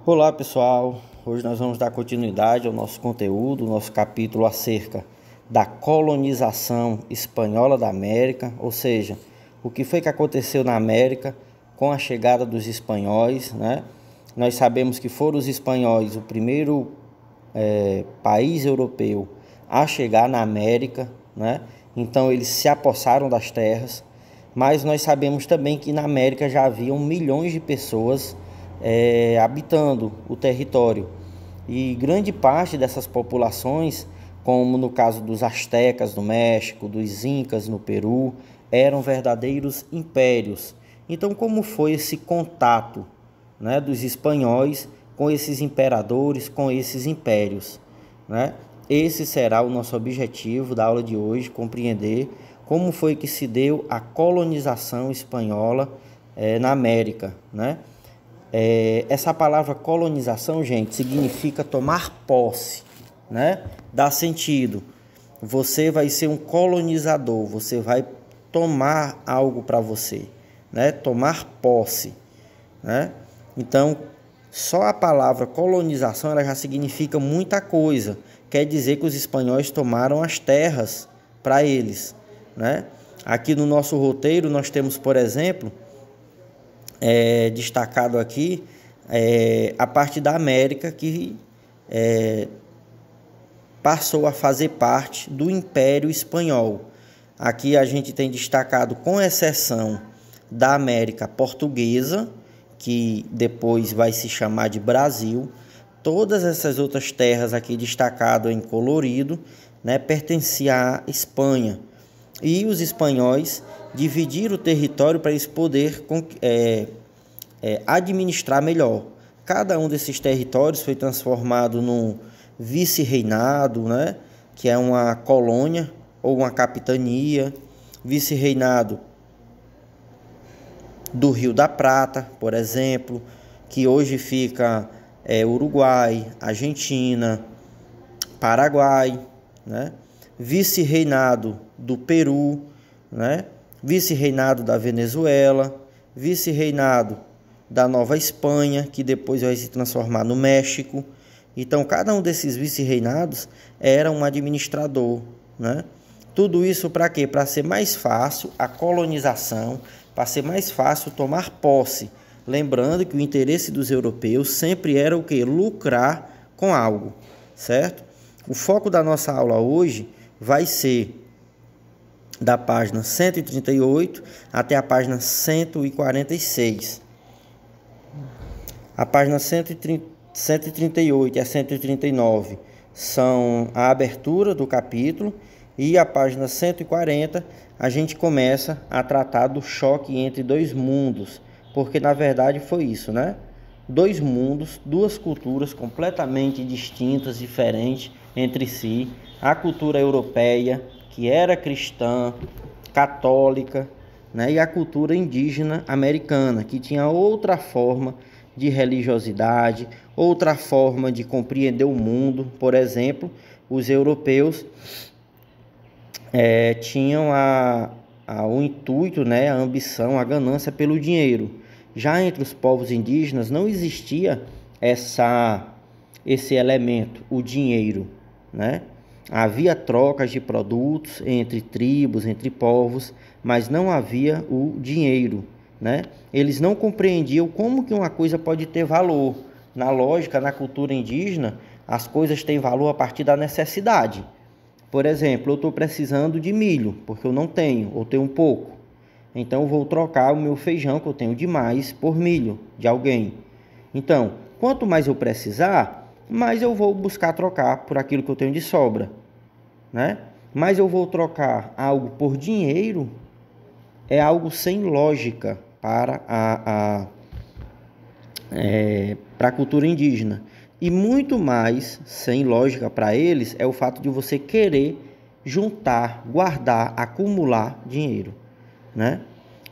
Olá pessoal, hoje nós vamos dar continuidade ao nosso conteúdo, nosso capítulo acerca da colonização espanhola da América, ou seja, o que foi que aconteceu na América com a chegada dos espanhóis, né? Nós sabemos que foram os espanhóis o primeiro país europeu a chegar na América, né? Então eles se apossaram das terras, mas nós sabemos também que na América já haviam milhões de pessoas habitando o território. E grande parte dessas populações, como no caso dos astecas no México, dos incas no Peru, eram verdadeiros impérios. Então, como foi esse contato, né, dos espanhóis com esses imperadores, com esses impérios, né? Esse será o nosso objetivo da aula de hoje, compreender como foi que se deu a colonização espanhola na América, né? Essa palavra colonização, gente, significa tomar posse, né? Dá sentido. Você vai ser um colonizador, você vai tomar algo para você, né? Tomar posse, né? Então, só a palavra colonização ela já significa muita coisa. Quer dizer que os espanhóis tomaram as terras para eles, né? Aqui no nosso roteiro nós temos, por exemplo, destacado aqui a parte da América que passou a fazer parte do Império Espanhol. Aqui a gente tem destacado, com exceção da América Portuguesa, que depois vai se chamar de Brasil, todas essas outras terras aqui destacado em colorido, né, pertenciam à Espanha. E os espanhóis dividiram o território para eles poderem administrar melhor. Cada um desses territórios foi transformado num vice-reinado, né, que é uma colônia ou uma capitania, vice-reinado do Rio da Prata, por exemplo, que hoje fica Uruguai, Argentina, Paraguai, né? Vice-reinado do Peru, né? Vice-reinado da Venezuela, vice-reinado da Nova Espanha, que depois vai se transformar no México. Então, cada um desses vice-reinados era um administrador, né? Tudo isso para quê? Para ser mais fácil a colonização, para ser mais fácil tomar posse. Lembrando que o interesse dos europeus sempre era o quê? Lucrar com algo, certo? O foco da nossa aula hoje vai ser da página 138 até a página 146. A página 138 e a 139 são a abertura do capítulo, e a página 140 a gente começa a tratar do choque entre dois mundos, porque na verdade foi isso, né? Dois mundos, duas culturas completamente distintas, diferentes entre si. A cultura europeia, que era cristã, católica, né? E a cultura indígena americana, que tinha outra forma de religiosidade, outra forma de compreender o mundo. Por exemplo, os europeus tinham o intuito, né, a ambição, a ganância pelo dinheiro. Já entre os povos indígenas não existia esse elemento, o dinheiro, né? Havia trocas de produtos entre tribos, entre povos, mas não havia o dinheiro, né? Eles não compreendiam como que uma coisa pode ter valor. Na lógica, na cultura indígena, as coisas têm valor a partir da necessidade. Por exemplo, eu estou precisando de milho, porque eu não tenho, ou tenho um pouco. Então, eu vou trocar o meu feijão, que eu tenho demais, por milho de alguém. Então, quanto mais eu precisar, mais eu vou buscar trocar por aquilo que eu tenho de sobra, né? Mas eu vou trocar algo por dinheiro, é algo sem lógica para para a cultura indígena. E muito mais sem lógica para eles é o fato de você querer juntar, guardar, acumular dinheiro, né?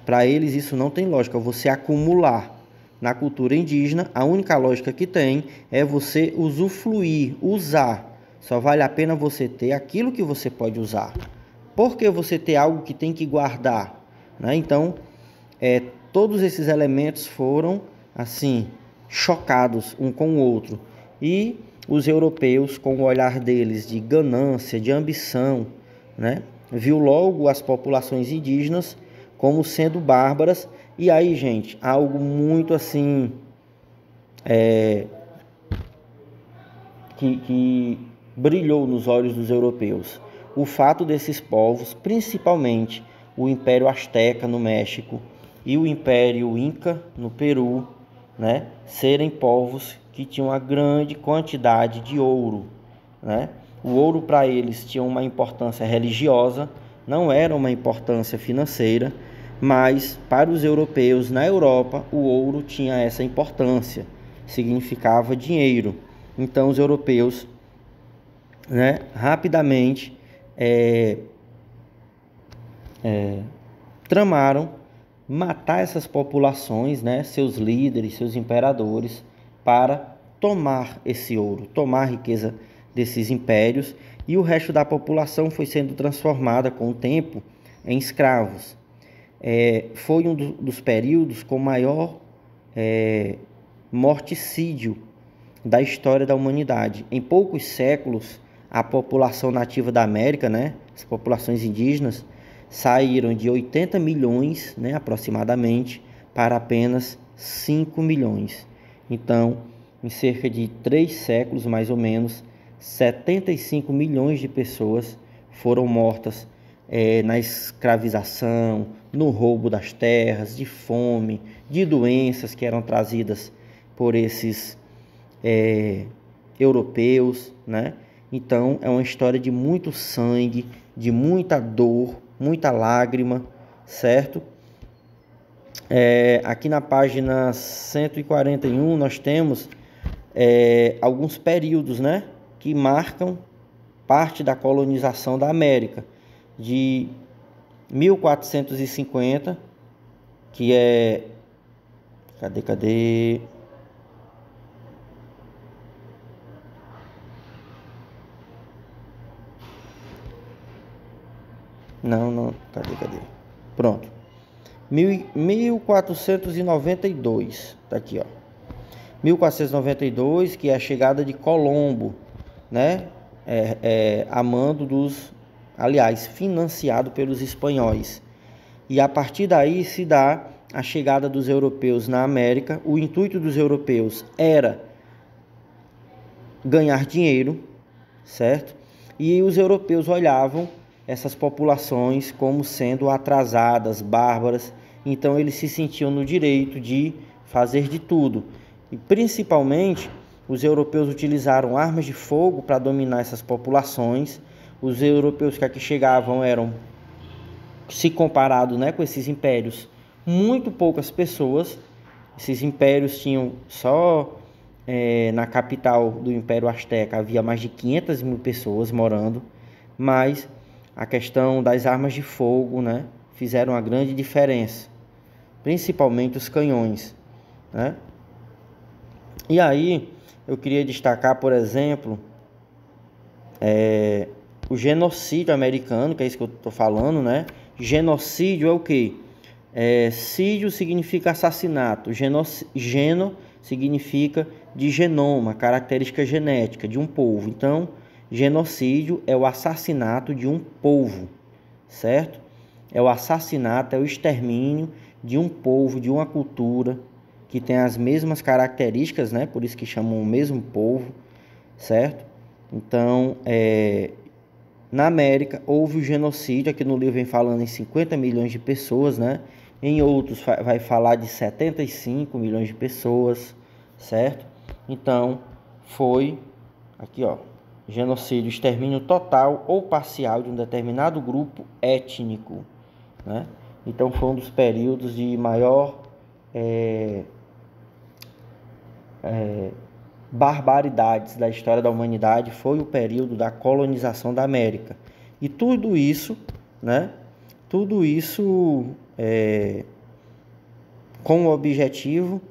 Para eles isso não tem lógica, você acumular. Na cultura indígena, a única lógica que tem é você usufruir, usar. Só vale a pena você ter aquilo que você pode usar. Por que você ter algo que tem que guardar, né? Então, todos esses elementos foram assim chocados um com o outro. E os europeus, com o olhar deles de ganância, de ambição, né, viu logo as populações indígenas como sendo bárbaras. E aí, gente, algo muito assim que brilhou nos olhos dos europeus. O fato desses povos, principalmente o Império Azteca no México e o Império Inca no Peru, né, serem povos que tinham uma grande quantidade de ouro, né? O ouro para eles tinha uma importância religiosa, não era uma importância financeira, mas para os europeus na Europa o ouro tinha essa importância, significava dinheiro. Então os europeus, né, rapidamente tramaram matar essas populações, né, seus líderes, seus imperadores, para tomar esse ouro, tomar a riqueza desses impérios, e o resto da população foi sendo transformada com o tempo em escravos. Foi um dos períodos com maior morticídio da história da humanidade. Em poucos séculos, a população nativa da América, né, as populações indígenas, saíram de 80 milhões, né, aproximadamente, para apenas 5 milhões. Então, em cerca de 3 séculos, mais ou menos, 75 milhões de pessoas foram mortas na escravização, no roubo das terras, de fome, de doenças que eram trazidas por esses europeus, né? Então é uma história de muito sangue, de muita dor, muita lágrima, certo? Aqui na página 141 nós temos alguns períodos, né, que marcam parte da colonização da América, de 1450, que é... Cadê? Não, cadê? Pronto. 1492, tá aqui, ó. 1492, que é a chegada de Colombo, né? A mando aliás, financiado pelos espanhóis. E a partir daí se dá a chegada dos europeus na América. O intuito dos europeus era ganhar dinheiro, certo? E os europeus olhavam essas populações como sendo atrasadas, bárbaras, então eles se sentiam no direito de fazer de tudo. E principalmente os europeus utilizaram armas de fogo para dominar essas populações. Os europeus que aqui chegavam eram, se comparado, né, com esses impérios, muito poucas pessoas. Esses impérios tinham só na capital do Império Azteca havia mais de 500 mil pessoas morando, mas a questão das armas de fogo, né, fizeram uma grande diferença, principalmente os canhões, né? E aí eu queria destacar, por exemplo, o genocídio americano, que é isso que eu estou falando, né? Genocídio é o quê? Sídio significa assassinato, geno significa de genoma, característica genética de um povo. Então, genocídio é o assassinato de um povo, certo? É o assassinato, é o extermínio de um povo, de uma cultura que tem as mesmas características, né? Por isso que chamam o mesmo povo, certo? Então, na América houve o genocídio, aqui no livro vem falando em 50 milhões de pessoas, né? Em outros vai falar de 75 milhões de pessoas, certo? Então, foi aqui, ó, genocídio, extermínio total ou parcial de um determinado grupo étnico, né? Então, foi um dos períodos de maior barbaridades da história da humanidade, foi o período da colonização da América. E tudo isso, né? Tudo isso com o objetivo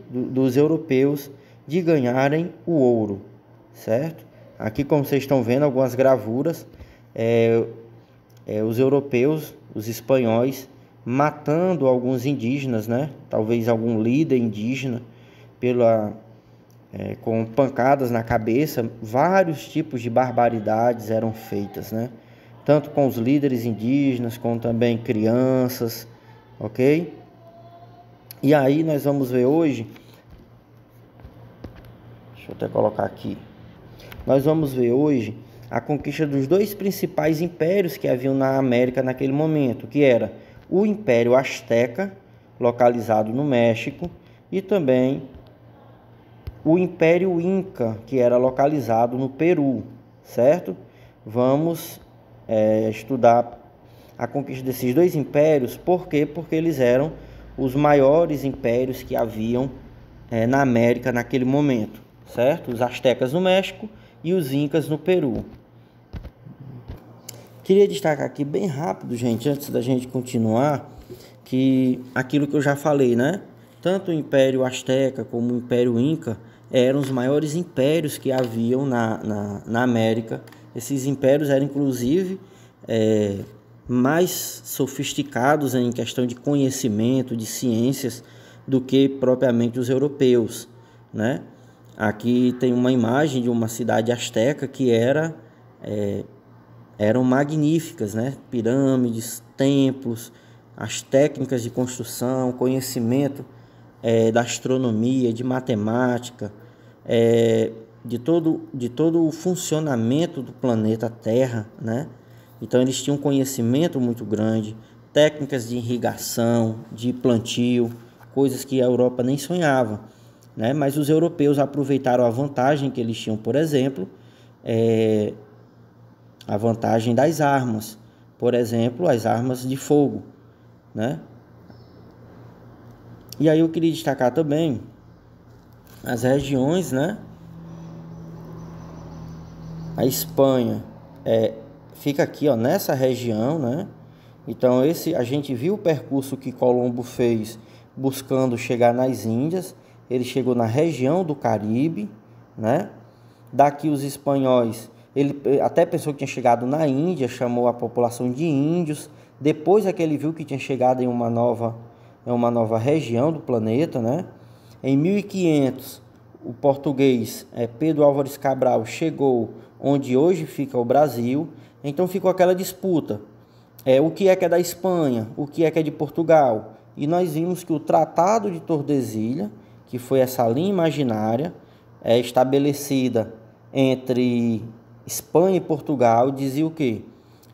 dos europeus de ganharem o ouro, certo? Aqui, como vocês estão vendo, algumas gravuras, os europeus, os espanhóis, matando alguns indígenas, né? Talvez algum líder indígena, com pancadas na cabeça, vários tipos de barbaridades eram feitas, né? Tanto com os líderes indígenas, como também crianças, ok? E aí nós vamos ver hoje, deixa eu até colocar aqui, nós vamos ver hoje a conquista dos dois principais impérios que haviam na América naquele momento, que era o Império Azteca, localizado no México, e também o Império Inca, que era localizado no Peru, certo? Vamos estudar a conquista desses dois impérios. Por quê? Porque eles eram os maiores impérios que haviam na América naquele momento, certo? Os astecas no México e os incas no Peru. Queria destacar aqui bem rápido, gente, antes da gente continuar, que aquilo que eu já falei, né? Tanto o Império Azteca como o Império Inca eram os maiores impérios que haviam na América. Esses impérios eram, inclusive, mais sofisticados em questão de conhecimento, de ciências, do que propriamente os europeus, né? Aqui tem uma imagem de uma cidade asteca que eram magníficas, né? Pirâmides, templos, as técnicas de construção, conhecimento da astronomia, de matemática, de todo o funcionamento do planeta Terra, né? Então eles tinham um conhecimento muito grande, técnicas de irrigação, de plantio, coisas que a Europa nem sonhava, né? Mas os europeus aproveitaram a vantagem que eles tinham, por exemplo, a vantagem das armas, por exemplo, as armas de fogo, né? E aí eu queria destacar também as regiões, né? A Espanha fica aqui, ó, nessa região, né? Então a gente viu o percurso que Colombo fez buscando chegar nas Índias. Ele chegou na região do Caribe, né? Daqui os espanhóis, ele até pensou que tinha chegado na Índia, chamou a população de índios. Depois é que ele viu que tinha chegado em uma nova região do planeta, né? Em 1500, o português Pedro Álvares Cabral chegou onde hoje fica o Brasil. Então ficou aquela disputa, o que é da Espanha, o que é de Portugal. E nós vimos que o Tratado de Tordesilhas, que foi essa linha imaginária estabelecida entre Espanha e Portugal, dizia o quê?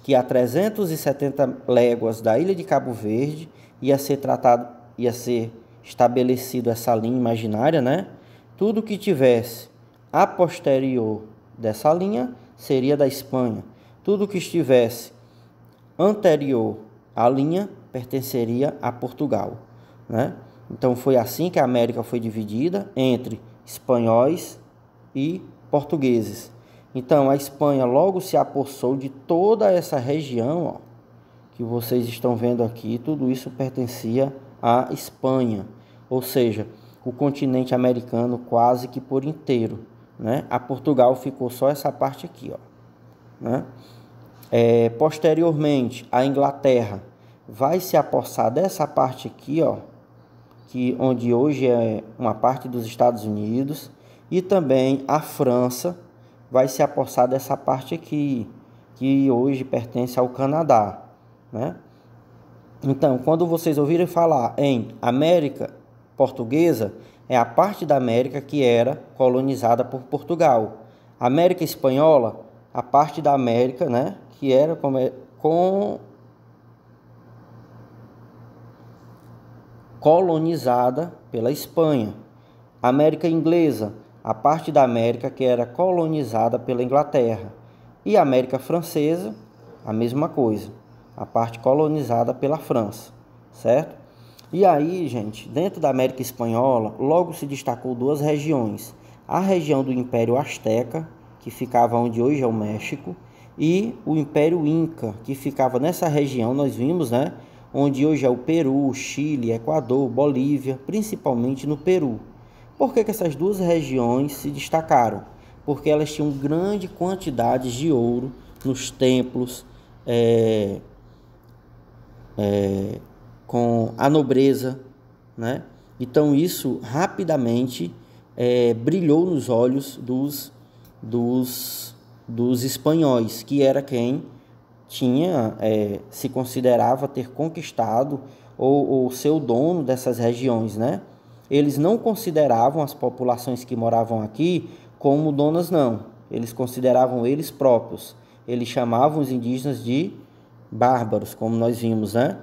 Que a 370 léguas da ilha de Cabo Verde ia ser estabelecido essa linha imaginária, né? Tudo que tivesse a posterior dessa linha seria da Espanha. Tudo que estivesse anterior à linha pertenceria a Portugal, né? Então foi assim que a América foi dividida entre espanhóis e portugueses. Então a Espanha logo se apossou de toda essa região, ó, que vocês estão vendo aqui. Tudo isso pertencia à Espanha, ou seja, o continente americano quase que por inteiro, né? A Portugal ficou só essa parte aqui, ó, né? Posteriormente, a Inglaterra vai se apossar dessa parte aqui, ó, onde hoje é uma parte dos Estados Unidos, e também a França vai se apossar dessa parte aqui, que hoje pertence ao Canadá, né? Então, quando vocês ouvirem falar em América Portuguesa, é a parte da América que era colonizada por Portugal. América Espanhola, a parte da América, né, que era colonizada pela Espanha. América Inglesa, a parte da América que era colonizada pela Inglaterra. E a América Francesa, a mesma coisa, a parte colonizada pela França, certo? E aí, gente, dentro da América Espanhola, logo se destacou duas regiões. A região do Império Azteca, que ficava onde hoje é o México, e o Império Inca, que ficava nessa região, nós vimos, né? Onde hoje é o Peru, Chile, Equador, Bolívia, principalmente no Peru. Por que essas duas regiões se destacaram? Porque elas tinham grande quantidade de ouro nos templos, com a nobreza, né? Então isso rapidamente brilhou nos olhos dos espanhóis, que era quem tinha, se considerava ter conquistado ou ser o dono dessas regiões, né? Eles não consideravam as populações que moravam aqui como donas, não. Eles consideravam eles próprios. Eles chamavam os indígenas de bárbaros, como nós vimos, né?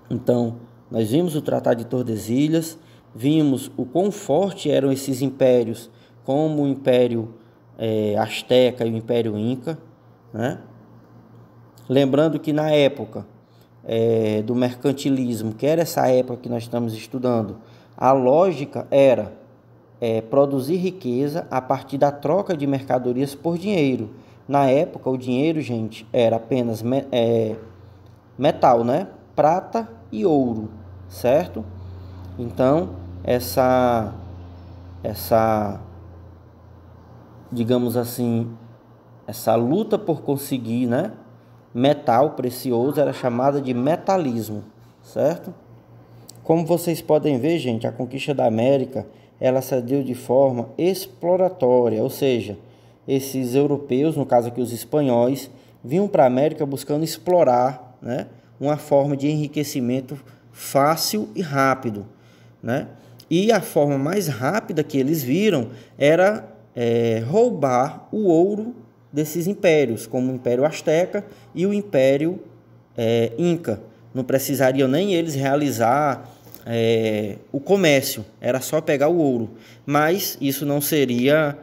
Então, nós vimos o Tratado de Tordesilhas, vimos o quão forte eram esses impérios, como o Império Azteca e o Império Inca, né? Lembrando que na época do mercantilismo, que era essa época que nós estamos estudando, a lógica era produzir riqueza a partir da troca de mercadorias por dinheiro. Na época, o dinheiro, gente, era apenas metal, né? Prata e ouro, certo? Então, digamos assim, essa luta por conseguir, né, metal precioso era chamada de metalismo, certo? Como vocês podem ver, gente, a conquista da América, ela se deu de forma exploratória, ou seja, esses europeus, no caso aqui os espanhóis, vinham para a América buscando explorar, né, uma forma de enriquecimento fácil e rápido, né? E a forma mais rápida que eles viram era roubar o ouro desses impérios, como o Império Azteca e o Império Inca. Não precisariam nem eles realizar o comércio, era só pegar o ouro. Mas isso não seria...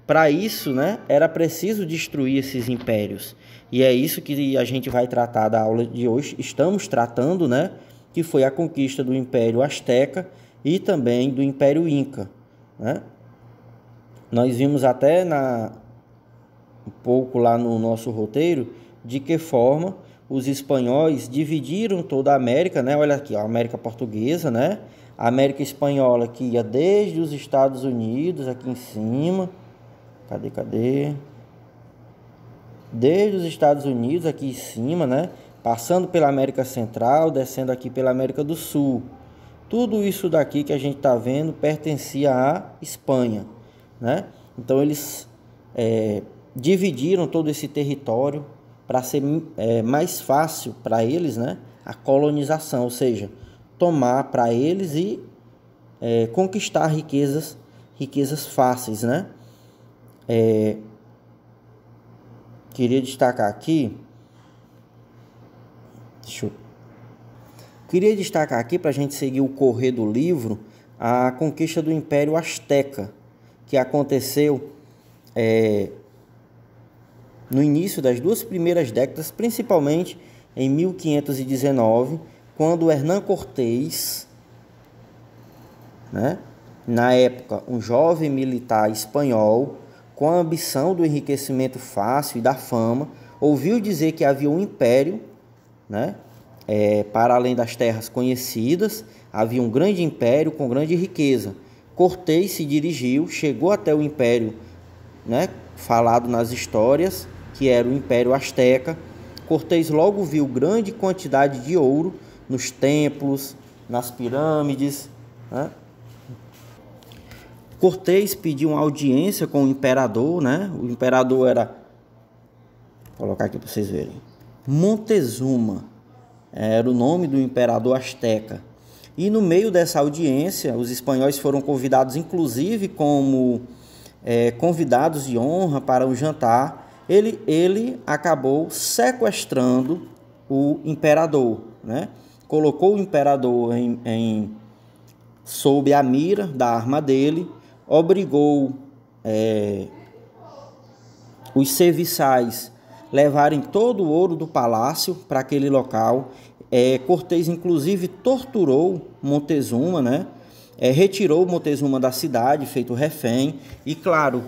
Para isso, né, era preciso destruir esses impérios. E é isso que a gente vai tratar da aula de hoje. Estamos tratando, né, que foi a conquista do Império Azteca e também do Império Inca, né? Nós vimos até um pouco lá no nosso roteiro de que forma os espanhóis dividiram toda a América, né? Olha aqui, a América Portuguesa, né? A América Espanhola que ia desde os Estados Unidos aqui em cima. Cadê? Desde os Estados Unidos aqui em cima, né? Passando pela América Central, descendo aqui pela América do Sul. Tudo isso daqui que a gente está vendo pertencia à Espanha, né? Então eles dividiram todo esse território para ser mais fácil para eles, né, a colonização, ou seja, tomar para eles e conquistar riquezas fáceis, né? Queria destacar aqui, para a gente seguir o correr do livro, a conquista do Império Azteca, que aconteceu no início das duas primeiras décadas, principalmente em 1519, quando Hernán Cortés, né, na época um jovem militar espanhol, com a ambição do enriquecimento fácil e da fama, ouviu dizer que havia um império, né, para além das terras conhecidas, havia um grande império com grande riqueza. Cortés se dirigiu, chegou até o império, né, falado nas histórias, que era o Império Azteca. Cortés logo viu grande quantidade de ouro nos templos, nas pirâmides, né? Cortés pediu uma audiência com o imperador, né? O imperador era, vou colocar aqui para vocês verem, Montezuma, era o nome do imperador azteca. E no meio dessa audiência, os espanhóis foram convidados, inclusive como convidados de honra para um jantar. Ele acabou sequestrando o imperador, né? Colocou o imperador sob a mira da arma dele, obrigou os serviçais levarem todo o ouro do palácio para aquele local. Cortés, inclusive, torturou Montezuma, né? Retirou Montezuma da cidade, feito refém. E, claro,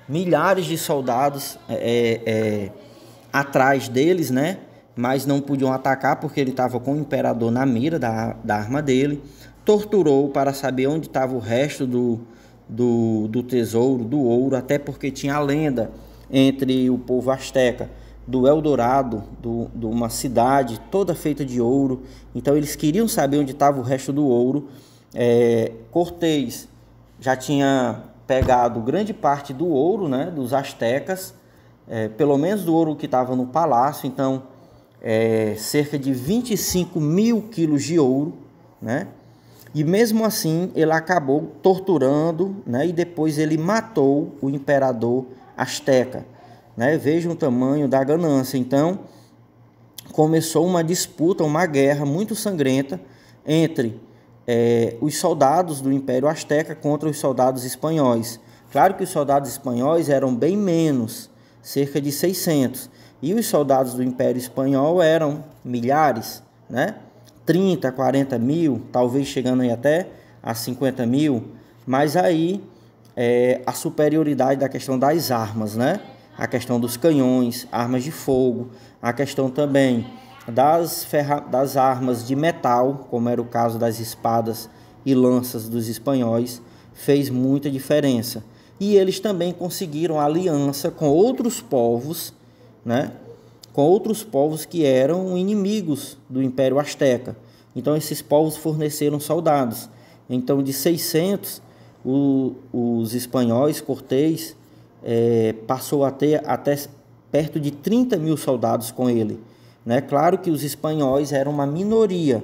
milhares de soldados atrás deles, né? Mas não podiam atacar porque ele estava com o imperador na mira da arma dele. Torturou para saber onde estava o resto do tesouro, do ouro, até porque tinha a lenda entre o povo asteca do Eldorado, de uma cidade toda feita de ouro. Então eles queriam saber onde estava o resto do ouro. Cortés já tinha pegado grande parte do ouro, né, dos astecas, pelo menos do ouro que estava no palácio. Então cerca de 25 mil quilos de ouro, né? E mesmo assim ele acabou torturando, né? E depois ele matou o imperador asteca, né? Veja o tamanho da ganância. Então começou uma disputa, uma guerra muito sangrenta entre os soldados do Império Azteca contra os soldados espanhóis. Claro que os soldados espanhóis eram bem menos, cerca de 600, e os soldados do Império Espanhol eram milhares, né? 30, 40 mil, talvez chegando aí até a 50 mil, mas aí a superioridade da questão das armas, né? A questão dos canhões, armas de fogo, a questão também das armas de metal, como era o caso das espadas e lanças dos espanhóis, fez muita diferença. E eles também conseguiram aliança com outros povos, né? Com outros povos que eram inimigos do Império Azteca. Então esses povos forneceram soldados. Então de 600, os espanhóis, Cortés, passou a ter até perto de 30 mil soldados com ele, né? Claro que os espanhóis eram uma minoria,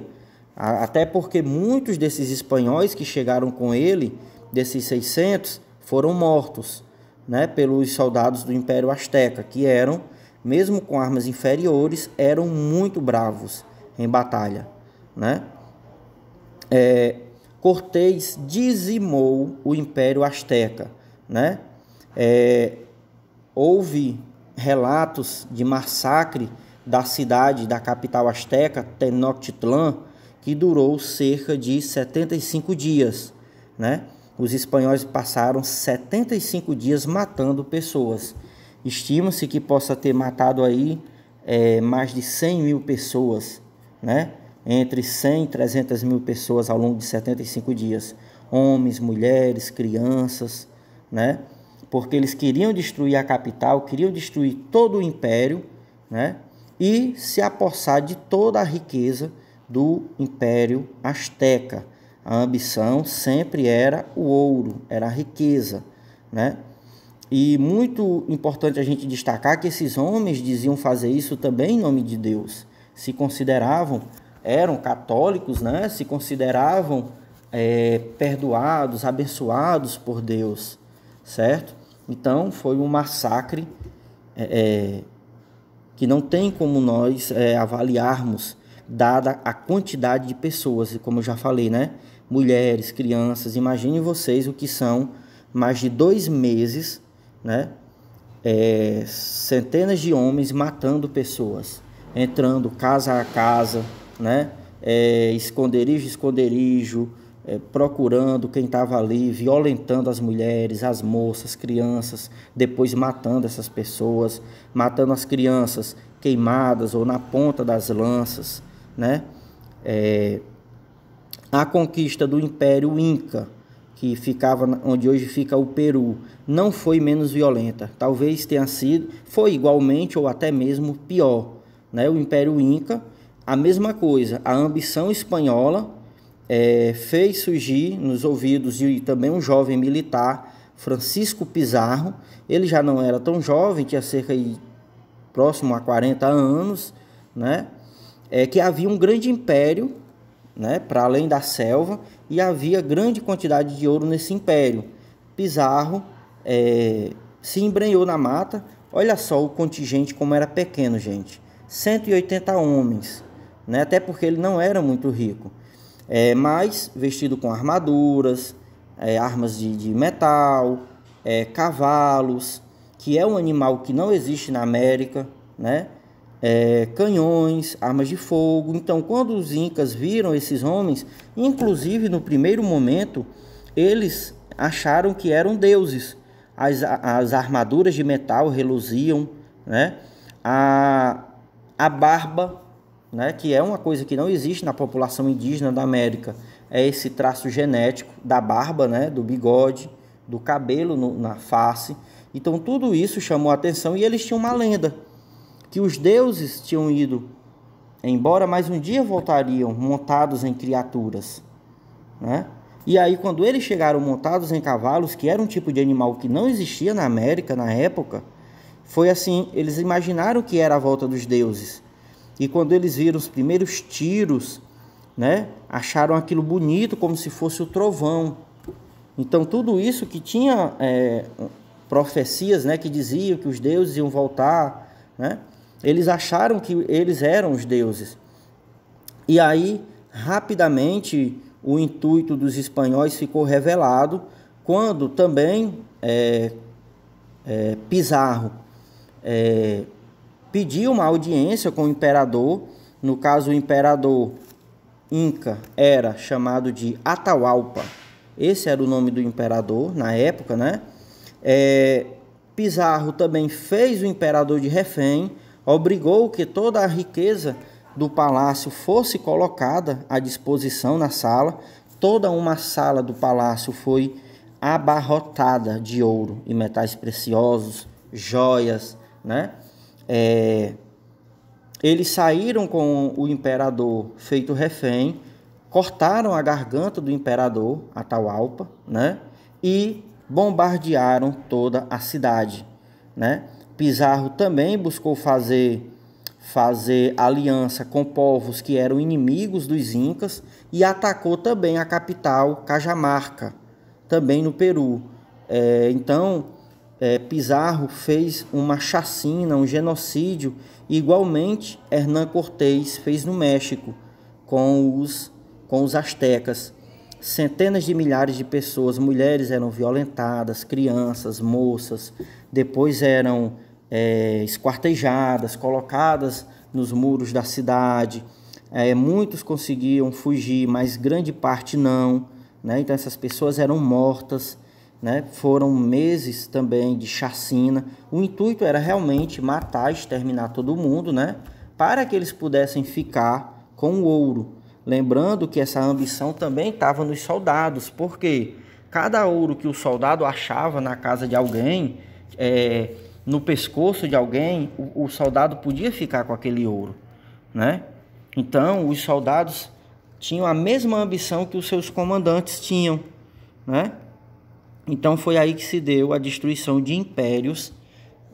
até porque muitos desses espanhóis que chegaram com ele, desses 600, foram mortos, né, pelos soldados do Império Azteca, que eram, mesmo com armas inferiores, eram muito bravos em batalha, né? Cortés dizimou o Império Azteca, né? Houve relatos de massacre da cidade, da capital azteca, Tenochtitlan, que durou cerca de 75 dias, né? Os espanhóis passaram 75 dias matando pessoas. Estima-se que possa ter matado aí mais de 100 mil pessoas, né? Entre 100 e 300 mil pessoas ao longo de 75 dias. Homens, mulheres, crianças, né? Porque eles queriam destruir a capital, queriam destruir todo o império, né? E se apossar de toda a riqueza do Império Azteca. A ambição sempre era o ouro, era a riqueza, né? E muito importante a gente destacar que esses homens diziam fazer isso também em nome de Deus. Se consideravam, eram católicos, né? Se consideravam perdoados, abençoados por Deus, certo? Então foi um massacre que não tem como nós avaliarmos, dada a quantidade de pessoas, e como eu já falei, né? Mulheres, crianças, imaginem vocês o que são mais de 2 meses, né? Centenas de homens matando pessoas, entrando casa a casa, né? Esconderijo, esconderijo, procurando quem estava ali, violentando as mulheres, as moças, crianças, depois matando essas pessoas, matando as crianças queimadas ou na ponta das lanças, né? A conquista do Império Inca, que ficava onde hoje fica o Peru, não foi menos violenta. Talvez tenha sido, foi igualmente ou até mesmo pior, né? O Império Inca, a mesma coisa. A ambição espanhola fez surgir nos ouvidos de também um jovem militar, Francisco Pizarro. Ele já não era tão jovem, tinha cerca de próximo a 40 anos, né? Que havia um grande império, né, para além da selva, e havia grande quantidade de ouro nesse império. Pizarro se embrenhou na mata. Olha só o contingente como era pequeno, gente. 180 homens, né? Até porque ele não era muito rico. Mas vestido com armaduras, armas de metal, cavalos, que é um animal que não existe na América, né? Canhões, armas de fogo. Então, quando os incas viram esses homens, inclusive no primeiro momento, eles acharam que eram deuses. As armaduras de metal reluziam, né? A barba, né, que é uma coisa que não existe na população indígena da América, é esse traço genético da barba, né, do bigode, do cabelo na face. Então tudo isso chamou a atenção e eles tinham uma lenda. que os deuses tinham ido embora, mas um dia voltariam montados em criaturas, né? E aí, quando eles chegaram montados em cavalos, que era um tipo de animal que não existia na América na época, foi assim, eles imaginaram que era a volta dos deuses. E quando eles viram os primeiros tiros, né, acharam aquilo bonito, como se fosse o trovão. Então, tudo isso que tinha profecias, né, que diziam que os deuses iam voltar, né, eles acharam que eles eram os deuses. E aí, rapidamente, o intuito dos espanhóis ficou revelado quando também Pizarro pediu uma audiência com o imperador. No caso, o imperador Inca era chamado de Atahualpa. Esse era o nome do imperador na época, né? Pizarro também fez o imperador de refém, obrigou que toda a riqueza do palácio fosse colocada à disposição na sala. Toda uma sala do palácio foi abarrotada de ouro e metais preciosos, joias, né? Eles saíram com o imperador feito refém, cortaram a garganta do imperador Atahualpa, né? E bombardearam toda a cidade, né? Pizarro também buscou fazer aliança com povos que eram inimigos dos incas e atacou também a capital Cajamarca, também no Peru. Pizarro fez uma chacina, um genocídio. Igualmente, Hernán Cortés fez no México com os astecas. Centenas de milhares de pessoas, mulheres eram violentadas, crianças, moças, depois eram esquartejadas, colocadas nos muros da cidade. Muitos conseguiam fugir, mas grande parte não, né? Então essas pessoas eram mortas, né? Foram meses também de chacina. O intuito era realmente matar, exterminar todo mundo, né? Para que eles pudessem ficar com o ouro. Lembrando que essa ambição também estava nos soldados, porque cada ouro que o soldado achava na casa de alguém, no pescoço de alguém, o soldado podia ficar com aquele ouro, né? Então, os soldados tinham a mesma ambição que os seus comandantes tinham, né? Então, foi aí que se deu a destruição de impérios,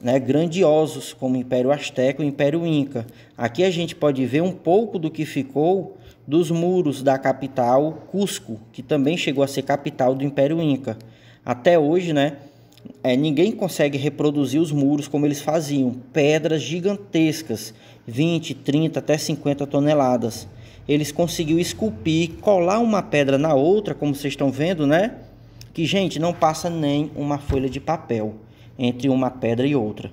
né, grandiosos, como o Império Azteca e o Império Inca. Aqui a gente pode ver um pouco do que ficou dos muros da capital Cusco, que também chegou a ser capital do Império Inca. Até hoje, né, ninguém consegue reproduzir os muros como eles faziam. Pedras gigantescas, 20, 30, até 50 toneladas. Eles conseguiram esculpir, colar uma pedra na outra, como vocês estão vendo, né? Que, gente, não passa nem uma folha de papel entre uma pedra e outra.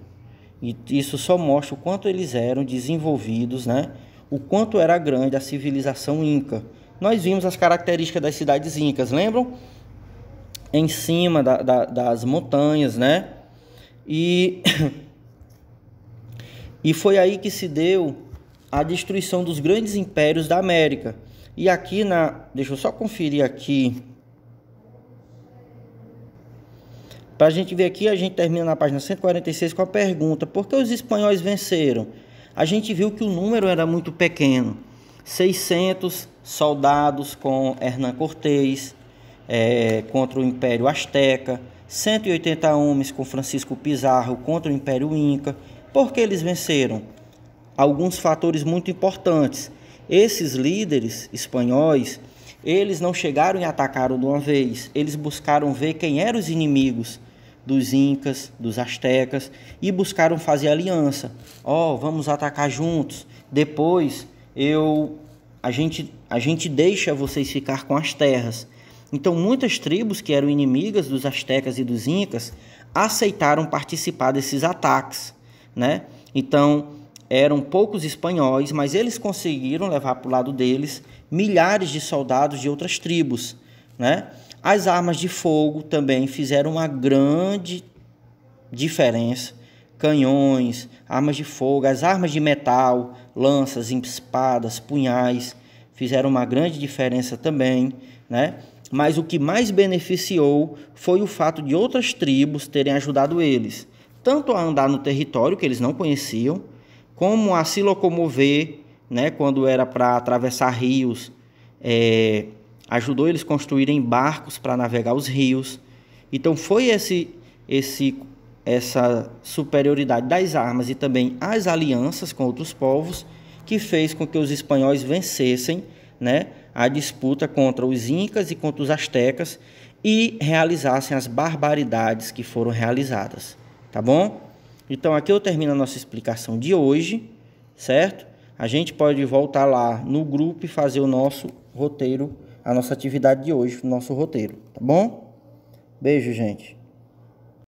E isso só mostra o quanto eles eram desenvolvidos, né? O quanto era grande a civilização inca. Nós vimos as características das cidades incas, lembram? Em cima das montanhas, né? E foi aí que se deu a destruição dos grandes impérios da América. E aqui deixa eu só conferir aqui. Para a gente ver aqui, a gente termina na página 146 com a pergunta: por que os espanhóis venceram? A gente viu que o número era muito pequeno. 600 soldados com Hernán Cortés contra o Império Azteca, 180 homens com Francisco Pizarro contra o Império Inca. Por que eles venceram? Alguns fatores muito importantes. Esses líderes espanhóis, eles não chegaram e atacaram de uma vez. Eles buscaram ver quem eram os inimigos dos incas, dos astecas, e buscaram fazer aliança. Vamos atacar juntos. Depois a gente deixa vocês ficar com as terras. Então muitas tribos que eram inimigas dos astecas e dos incas aceitaram participar desses ataques, né? Então eram poucos espanhóis, mas eles conseguiram levar para o lado deles milhares de soldados de outras tribos, né? As armas de fogo também fizeram uma grande diferença. Canhões, armas de fogo, as armas de metal, lanças, espadas, punhais, fizeram uma grande diferença também, né? Mas o que mais beneficiou foi o fato de outras tribos terem ajudado eles, tanto a andar no território que eles não conheciam, como a se locomover, né, quando era para atravessar rios, ajudou eles a construírem barcos para navegar os rios. Então foi essa superioridade das armas e também as alianças com outros povos que fez com que os espanhóis vencessem, né, a disputa contra os incas e contra os astecas e realizassem as barbaridades que foram realizadas, tá bom? Então aqui eu termino a nossa explicação de hoje, certo? A gente pode voltar lá no grupo e fazer o nosso roteiro, a nossa atividade de hoje, o nosso roteiro, tá bom? Beijo, gente.